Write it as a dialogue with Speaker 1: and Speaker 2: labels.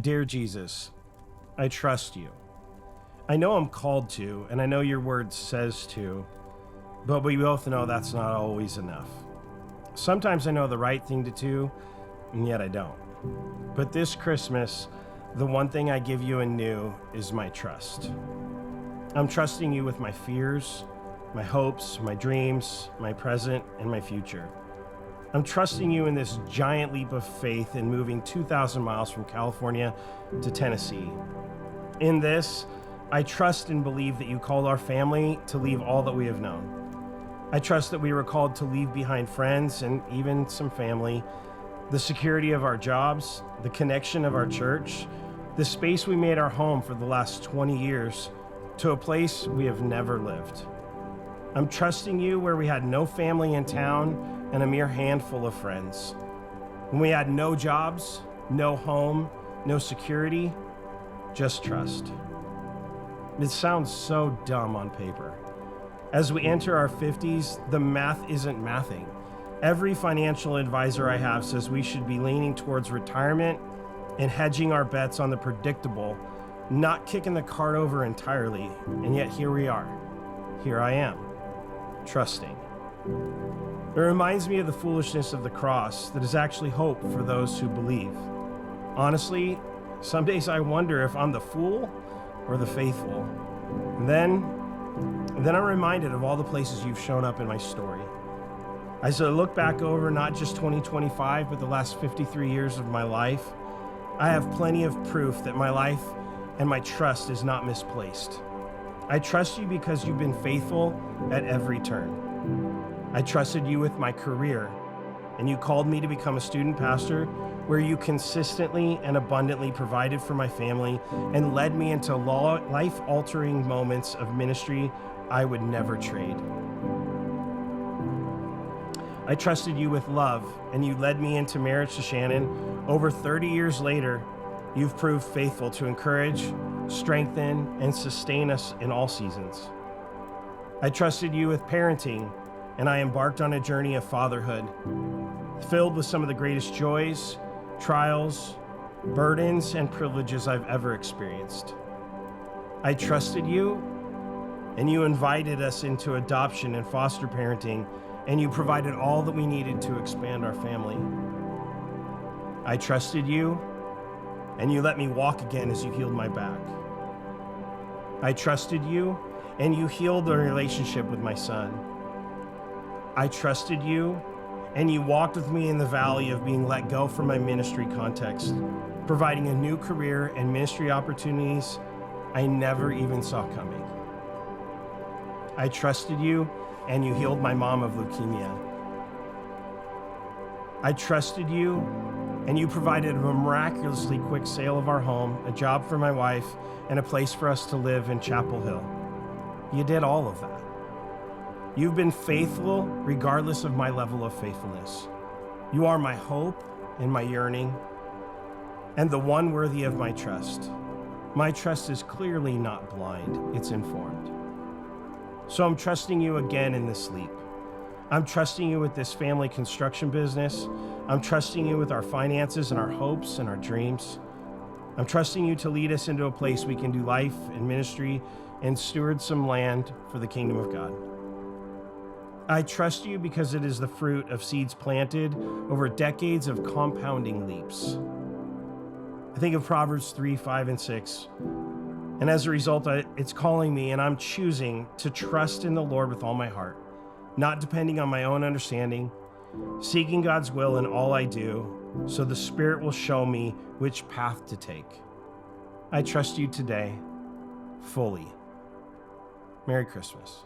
Speaker 1: Dear Jesus, I trust you. I know I'm called to, and I know your word says to, but we both know that's not always enough. Sometimes I know the right thing to do, and yet I don't. But this Christmas, the one thing I give you anew is my trust. I'm trusting you with my fears, my hopes, my dreams, my present, and my future. I'm trusting you in this giant leap of faith in moving 2,000 miles from California to Tennessee. In this, I trust and believe that you called our family to leave all that we have known. I trust that we were called to leave behind friends and even some family, the security of our jobs, the connection of our church, the space we made our home for the last 20 years, to a place we have never lived. I'm trusting you where we had no family in town and a mere handful of friends. When we had no jobs, no home, no security, just trust. It sounds so dumb on paper. As we enter our 50s, the math isn't mathing. Every financial advisor I have says we should be leaning towards retirement and hedging our bets on the predictable, not kicking the cart over entirely. And yet here we are. Here I am, trusting. It reminds me of the foolishness of the cross that is actually hope for those who believe. Honestly, some days I wonder if I'm the fool or the faithful. And then I'm reminded of all the places you've shown up in my story. As I look back over not just 2025, but the last 53 years of my life, I have plenty of proof that my life and my trust is not misplaced. I trust you because you've been faithful at every turn. I trusted you with my career, and you called me to become a student pastor where you consistently and abundantly provided for my family and led me into life-altering moments of ministry I would never trade. I trusted you with love, and you led me into marriage to Shannon. Over 30 years later, you've proved faithful to encourage, strengthen, and sustain us in all seasons. I trusted you with parenting, and I embarked on a journey of fatherhood, filled with some of the greatest joys, trials, burdens, and privileges I've ever experienced. I trusted you, and you invited us into adoption and foster parenting, and you provided all that we needed to expand our family. I trusted you, and you let me walk again as you healed my back. I trusted you, and you healed the relationship with my son. I trusted you, and you walked with me in the valley of being let go from my ministry context, providing a new career and ministry opportunities I never even saw coming. I trusted you, and you healed my mom of leukemia. I trusted you, and you provided a miraculously quick sale of our home, a job for my wife, and a place for us to live in Chapel Hill. You did all of that. You've been faithful regardless of my level of faithfulness. You are my hope and my yearning, and the one worthy of my trust. My trust is clearly not blind, it's informed. So I'm trusting you again in this leap. I'm trusting you with this family construction business. I'm trusting you with our finances and our hopes and our dreams. I'm trusting you to lead us into a place we can do life and ministry and steward some land for the kingdom of God. I trust you because it is the fruit of seeds planted over decades of compounding leaps. I think of Proverbs 3, 5, and 6. And as a result, it's calling me, and I'm choosing to trust in the Lord with all my heart, not depending on my own understanding, seeking God's will in all I do, so the Spirit will show me which path to take. I trust you today, fully. Merry Christmas.